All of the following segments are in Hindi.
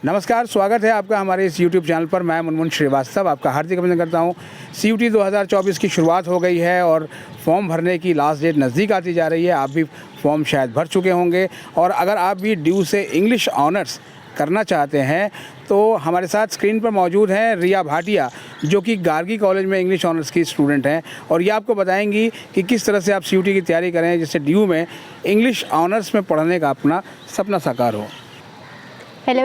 नमस्कार, स्वागत है आपका हमारे इस YouTube चैनल पर। मैं मुनमुन श्रीवास्तव आपका हार्दिक अभिनंदन करता हूं। CUET 2024 की शुरुआत हो गई है और फॉर्म भरने की लास्ट डेट नज़दीक आती जा रही है। आप भी फॉर्म शायद भर चुके होंगे और अगर आप भी ड्यू से इंग्लिश ऑनर्स करना चाहते हैं तो हमारे साथ स्क्रीन पर मौजूद हैं रिया भाटिया, जो कि गार्गी कॉलेज में इंग्लिश ऑनर्स की स्टूडेंट हैं और ये आपको बताएंगी कि किस तरह से आप CUET की तैयारी करें जिससे ड्यू में इंग्लिश ऑनर्स में पढ़ने का अपना सपना साकार हो। Hello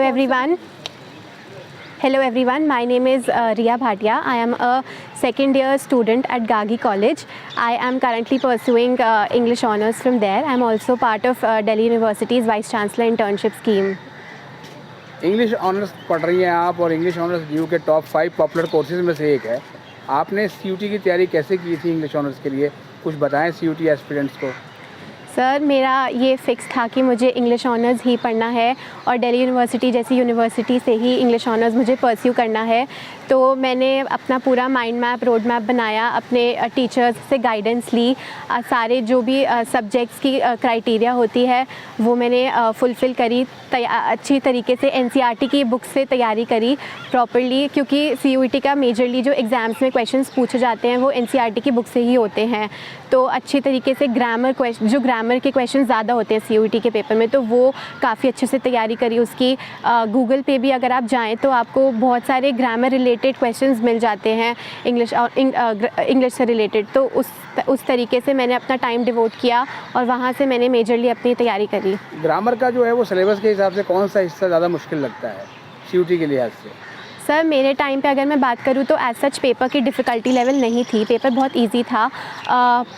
everyone, my name is Riya Bhatia. I am a second year student at Gargi College. I am currently pursuing English honours from there. I am also part of Delhi University's Vice Chancellor internship scheme. English honours पढ़ रही हैं आप और इंग्लिश ऑनर्स ड्यू के टॉप 5 पॉपुलर कोर्सेज में से एक है। आपने CUET की तैयारी कैसे की थी इंग्लिश ऑनर्स के लिए, कुछ बताएं CUET एस्पिरेंट्स को। सर, मेरा ये फ़िक्स था कि मुझे इंग्लिश ऑनर्स ही पढ़ना है और दिल्ली यूनिवर्सिटी जैसी यूनिवर्सिटी से ही इंग्लिश ऑनर्स मुझे परस्यू करना है। तो मैंने अपना पूरा माइंड मैप, रोड मैप बनाया, अपने टीचर्स से गाइडेंस ली, सारे जो भी सब्जेक्ट्स की क्राइटेरिया होती है वो मैंने फुलफ़िल करी, अच्छी तरीके से NCERT की बुक से तैयारी करी प्रॉपरली, क्योंकि CUET का मेजरली जो एग्ज़ाम्स में क्वेश्चंस पूछे जाते हैं वो NCERT की बुक से ही होते हैं। तो अच्छी तरीके से ग्रामर के क्वेश्चन ज़्यादा होते हैं CUET के पेपर में, तो वो काफ़ी अच्छे से तैयारी करी उसकी। गूगल पे भी अगर आप जाएं तो आपको बहुत सारे ग्रामर रिलेटेड क्वेश्चंस मिल जाते हैं इंग्लिश से रिलेटेड। तो उस तरीके से मैंने अपना टाइम डिवोट किया और वहाँ से मैंने मेजरली अपनी तैयारी करी। ग्रामर का जो है वो सिलेबस के हिसाब से कौन सा हिस्सा ज़्यादा मुश्किल लगता है CUET के लिहाज से? सर, मेरे टाइम पे अगर मैं बात करूँ तो एज सच पेपर की डिफ़िकल्टी लेवल नहीं थी, पेपर बहुत इजी था।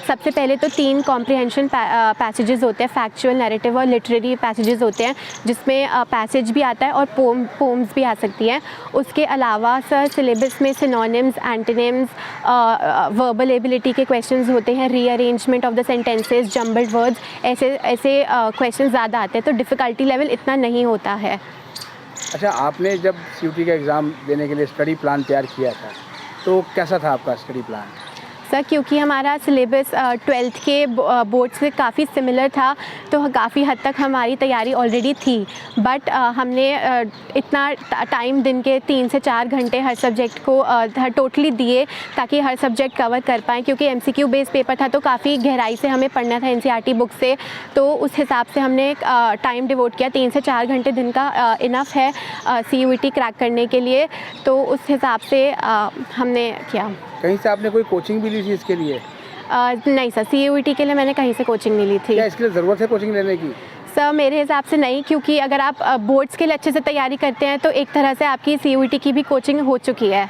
सबसे पहले तो 3 कॉम्प्रिहेंशन पैसेजेस होते हैं, फैक्चुअल, नैरेटिव और लिटरेरी पैसेजेस होते हैं, जिसमें पैसेज भी आता है और पोम्स भी आ सकती हैं। उसके अलावा सर सिलेबस में सिनोनिम्स, एंटोनिम्स, वर्बल एबिलिटी के क्वेश्चंस होते हैं, rearrangement of the sentences, jumbled words, ऐसे क्वेश्चन ज़्यादा आते हैं, तो डिफ़िकल्टी लेवल इतना नहीं होता है। अच्छा, आपने जब CUET का एग्ज़ाम देने के लिए स्टडी प्लान तैयार किया था तो कैसा था आपका स्टडी प्लान? सर, क्योंकि हमारा सिलेबस 12th के बोर्ड से काफ़ी सिमिलर था तो काफ़ी हद तक हमारी तैयारी ऑलरेडी थी, बट हमने इतना टाइम दिन के 3 से 4 घंटे हर सब्जेक्ट को टोटली दिए ताकि हर सब्जेक्ट कवर कर पाएँ, क्योंकि MCQ बेस्ड पेपर था तो काफ़ी गहराई से हमें पढ़ना था NCERT बुक से। तो उस हिसाब से हमने टाइम डिवोट किया, 3 से 4 घंटे दिन का इनफ है CUET क्रैक करने के लिए, तो उस हिसाब से हमने किया। कहीं से आपने कोई कोचिंग भी ली थी इसके लिए? नहीं सर, CUET के लिए मैंने कहीं से कोचिंग नहीं ली थी। क्या इसके लिए ज़रूरत है कोचिंग लेने की? सर, मेरे हिसाब से नहीं, क्योंकि अगर आप बोर्ड्स के लिए अच्छे से तैयारी करते हैं तो एक तरह से आपकी CUET की भी कोचिंग हो चुकी है।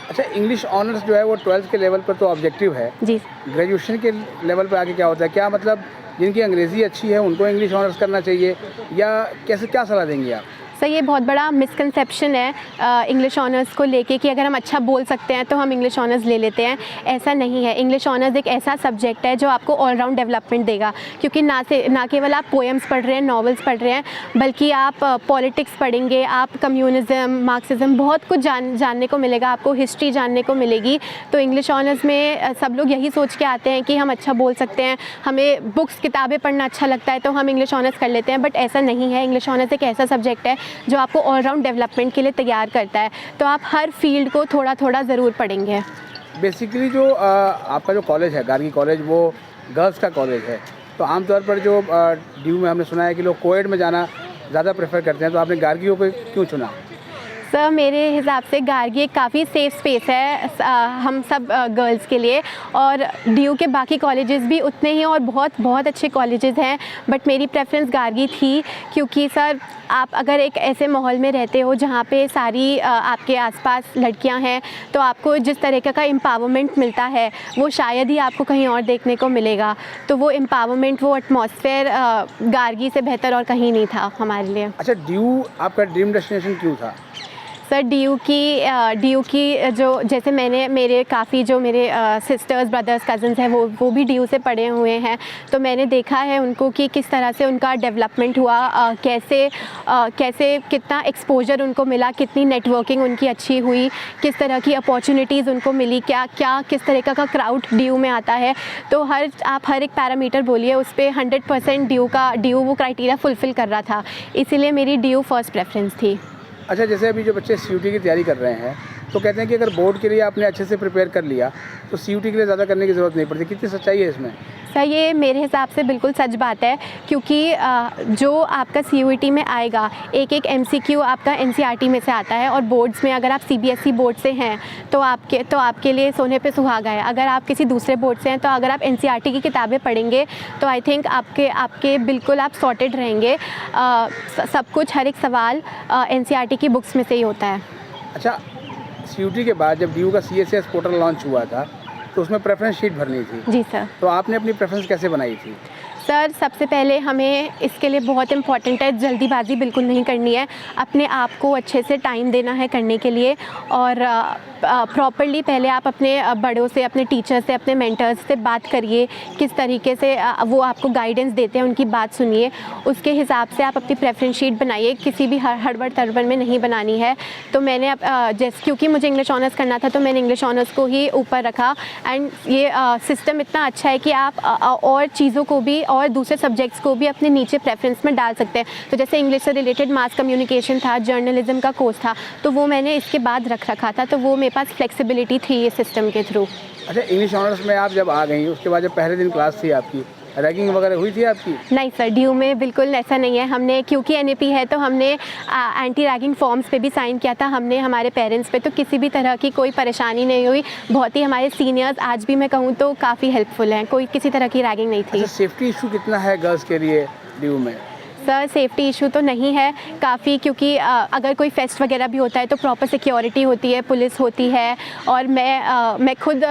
अच्छा, इंग्लिश ऑनर्स जो है वो 12th के लेवल पर तो ऑब्जेक्टिव है जी। ग्रेजुएशन के लेवल पर आगे क्या होता है? क्या मतलब जिनकी अंग्रेज़ी अच्छी है उनको इंग्लिश ऑनर्स करना चाहिए या कैसे, क्या सलाह देंगे आप? सर, ये बहुत बड़ा मिसकंसेप्शन है इंग्लिश ऑनर्स को लेके कि अगर हम अच्छा बोल सकते हैं तो हम इंग्लिश ऑनर्स ले लेते हैं। ऐसा नहीं है। इंग्लिश ऑनर्स एक ऐसा सब्जेक्ट है जो आपको ऑलराउंड डेवलपमेंट देगा, क्योंकि ना केवल आप पोएम्स पढ़ रहे हैं, नॉवेल्स पढ़ रहे हैं, बल्कि आप पॉलिटिक्स पढ़ेंगे, आप कम्युनिज़म, मार्क्सिज़म, बहुत कुछ जानने को मिलेगा, आपको हिस्ट्री जानने को मिलेगी। तो इंग्लिश ऑनर्स में सब लोग यही सोच के आते हैं कि हम अच्छा बोल सकते हैं, हमें बुक्स किताबें पढ़ना अच्छा लगता है तो हम इंग्लिश ऑनर्स कर लेते हैं, बट ऐसा नहीं है। इंग्लिश ऑनर्स एक ऐसा सब्जेक्ट है जो आपको ऑलराउंड डेवलपमेंट के लिए तैयार करता है, तो आप हर फील्ड को थोड़ा थोड़ा ज़रूर पढ़ेंगे। बेसिकली जो आपका जो कॉलेज है गार्गी कॉलेज, वो गर्ल्स का कॉलेज है, तो आमतौर पर जो ड्यू में हमने सुना है कि लोग कोएड में जाना ज़्यादा प्रेफर करते हैं, तो आपने गार्गी को क्यों चुना? सर, मेरे हिसाब से गार्गी एक काफ़ी सेफ़ स्पेस है हम सब गर्ल्स के लिए, और ड्यू के बाकी कॉलेजेस भी उतने ही और बहुत अच्छे कॉलेजेस हैं, बट मेरी प्रेफरेंस गार्गी थी, क्योंकि सर आप अगर एक ऐसे माहौल में रहते हो जहाँ पे सारी आपके आसपास लड़कियां हैं, तो आपको जिस तरीके का एम्पावरमेंट मिलता है वो शायद ही आपको कहीं और देखने को मिलेगा। तो वो एम्पावरमेंट, वो एटमॉस्फेयर गार्गी से बेहतर और कहीं नहीं था हमारे लिए। अच्छा, ड्यू आपका ड्रीम डेस्टिनेशन क्यों था? सर, ड्यू की जो जैसे मेरे काफ़ी जो मेरे सिस्टर्स, ब्रदर्स, कज़न्स हैं वो भी ड्यू से पढ़े हुए हैं, तो मैंने देखा है उनको कि किस तरह से उनका डेवलपमेंट हुआ, कैसे कितना एक्सपोजर उनको मिला, कितनी नेटवर्किंग उनकी अच्छी हुई, किस तरह की अपॉर्चुनिटीज़ उनको मिली, किस तरह का क्राउड ड्यू में आता है। तो आप हर एक पैरामीटर बोलिए उस पर 100% ड्यू वो क्राइटेरिया फुलफ़िल कर रहा था, इसीलिए मेरी ड्यू फर्स्ट प्रेफरेंस थी। अच्छा, जैसे अभी जो बच्चे सीयूटी की तैयारी कर रहे हैं तो कहते हैं कि अगर बोर्ड के लिए आपने अच्छे से प्रिपेयर कर लिया तो सीयूटी के लिए ज़्यादा करने की ज़रूरत नहीं पड़ती, कितनी सच्चाई है इसमें? सर ये मेरे हिसाब से बिल्कुल सच बात है, क्योंकि जो आपका सीयूईटी में आएगा एक एक एमसीक्यू आपका एनसीईआरटी में से आता है, और बोर्ड्स में अगर आप सीबीएसई बोर्ड से हैं तो आपके लिए सोने पे सुहागा है। अगर आप किसी दूसरे बोर्ड से हैं तो अगर आप एनसीईआरटी की किताबें पढ़ेंगे तो आई थिंक आपके बिल्कुल आप सॉर्टेड रहेंगे। सब कुछ हर एक सवाल एनसीईआरटी की बुक्स में से ही होता है। अच्छा, सीयूटी के बाद जब डीयू का सीएसएस पोर्टल लॉन्च हुआ था तो उसमें प्रेफरेंस शीट भरनी थी। जी सर। तो आपने अपनी प्रेफरेंस कैसे बनाई थी? सर सबसे पहले हमें इसके लिए बहुत इम्पॉर्टेंट है, जल्दीबाजी बिल्कुल नहीं करनी है, अपने आप को अच्छे से टाइम देना है करने के लिए, और प्रॉपर्ली पहले आप अपने बड़ों से, अपने टीचर से, अपने मेंटर्स से बात करिए, किस तरीके से वो आपको गाइडेंस देते हैं उनकी बात सुनिए, उसके हिसाब से आप अपनी प्रेफरेंस शीट बनाइए, किसी भी हड़बड़ तड़बड़ में नहीं बनानी है। तो मैंने जैसे क्योंकि मुझे इंग्लिश ऑनर्स करना था तो मैंने इंग्लिश ऑनर्स को ही ऊपर रखा, एंड ये सिस्टम इतना अच्छा है कि आप और चीज़ों को भी और दूसरे सब्जेक्ट्स को भी अपने नीचे प्रेफरेंस में डाल सकते हैं। तो जैसे इंग्लिश से रिलेटेड मास कम्युनिकेशन था, जर्नलिज्म का कोर्स था, तो वो मैंने इसके बाद रखा था, तो वो मेरे पास फ्लेक्सिबिलिटी थी ये सिस्टम के थ्रू। अच्छा, इंग्लिश ऑनर्स में आप जब आ गई उसके बाद जब पहले दिन क्लास थी आपकी, रैगिंग वगैरह हुई थी आपकी? नहीं सर, ड्यू में बिल्कुल ऐसा नहीं है। हमने क्योंकि एनएपी है तो हमने एंटी रैगिंग फॉर्म्स पे भी साइन किया था हमने हमारे पेरेंट्स पे, तो किसी भी तरह की कोई परेशानी नहीं हुई। बहुत ही हमारे सीनियर्स आज भी मैं कहूँ तो काफ़ी हेल्पफुल हैं, कोई किसी तरह की रैगिंग नहीं थी। अच्छा, सेफ्टी इशू कितना है गर्ल्स के लिए ड्यू में? सर सेफ्टी इशू तो नहीं है काफ़ी, क्योंकि अगर कोई फेस्ट वगैरह भी होता है तो प्रॉपर सिक्योरिटी होती है, पुलिस होती है, और मैं खुद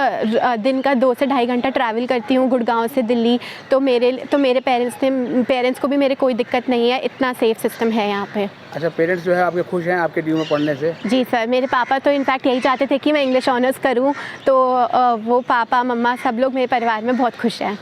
दिन का 2 से ढाई घंटा ट्रैवल करती हूँ गुड़गांव से दिल्ली, तो मेरे पेरेंट्स को भी मेरे कोई दिक्कत नहीं है, इतना सेफ सिस्टम है यहाँ पे। अच्छा, पेरेंट्स जो है आपके खुश हैं आपके ड्यू में पढ़ने से? जी सर, मेरे पापा तो इनफैक्ट यही चाहते थे कि मैं इंग्लिश ऑनर्स करूँ, तो वो पापा मम्मा सब लोग मेरे परिवार में बहुत खुश हैं।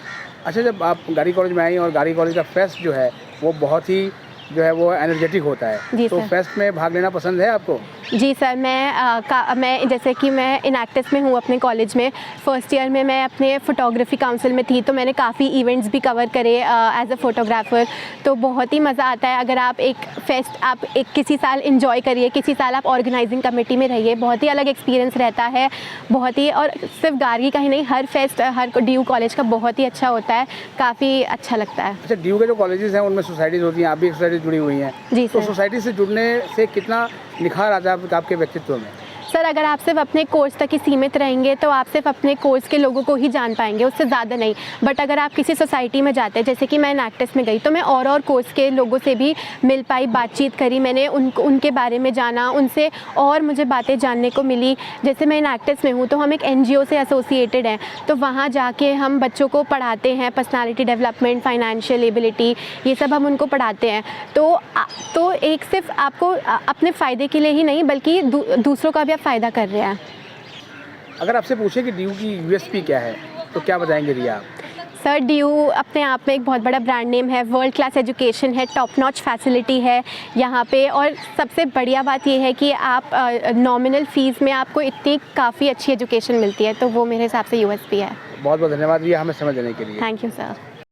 अच्छा, जब आप गाड़ी कॉलेज में आई और गाड़ी कॉलेज का फेस्ट जो है वो बहुत ही जो है वो एनर्जेटिक होता है, तो फेस्ट में भाग लेना पसंद है आपको? जी सर, मैं जैसे कि मैं इनएक्टिव में हूँ अपने कॉलेज में। फर्स्ट ईयर में मैं अपने फ़ोटोग्राफी काउंसिल में थी, तो मैंने काफ़ी इवेंट्स भी कवर करे एज अ फ़ोटोग्राफ़र, तो बहुत ही मज़ा आता है। अगर आप एक फेस्ट आप किसी साल इंजॉय करिए, किसी साल आप ऑर्गेनाइजिंग कमेटी में रहिए, बहुत ही अलग एक्सपीरियंस रहता है, बहुत ही। और सिर्फ गार्गी का ही नहीं, हर फेस्ट हर ड्यू कॉलेज का बहुत ही अच्छा होता है, काफ़ी अच्छा लगता है। अच्छा, ड्यू के जो कॉलेजेस हैं उनमें सोसाइटीज़ होती हैं, आप भी एक सोसाइटी जुड़ी हुई हैं। जी तो सर। सोसाइटी से जुड़ने से कितना निखार आता है आपके व्यक्तित्व में? सर अगर आप सिर्फ अपने कोर्स तक ही सीमित रहेंगे तो आप सिर्फ अपने कोर्स के लोगों को ही जान पाएंगे, उससे ज़्यादा नहीं। बट अगर आप किसी सोसाइटी में जाते हैं, जैसे कि मैं इनएक्टिव में गई, तो मैं और कोर्स के लोगों से भी मिल पाई, बातचीत करी, मैंने उनके बारे में जाना, उनसे और मुझे बातें जानने को मिली। जैसे मैं इनएक्टिव में हूँ तो हम एक एनजीओ से एसोसिएटेड हैं, तो वहाँ जाके हम बच्चों को पढ़ाते हैं पर्सनालिटी डेवलपमेंट, फाइनेंशियल एबिलिटी, ये सब हम उनको पढ़ाते हैं। तो एक सिर्फ आपको अपने फ़ायदे के लिए ही नहीं बल्कि दूसरों का भी आप फ़ायदा कर रहे हैं। अगर आपसे पूछे कि ड्यू की यूएसपी क्या है तो क्या बताएंगे रिया आप? सर ड्यू अपने आप में एक बहुत बड़ा ब्रांड नेम है, वर्ल्ड क्लास एजुकेशन है, टॉप नॉच फैसिलिटी है यहाँ पे, और सबसे बढ़िया बात ये है कि आप नॉमिनल फ़ीस में आपको इतनी काफ़ी अच्छी एजुकेशन मिलती है, तो वो मेरे हिसाब से यूएसपी है। बहुत बहुत धन्यवाद रिया हमें समझ देने के लिए। Thank you sir.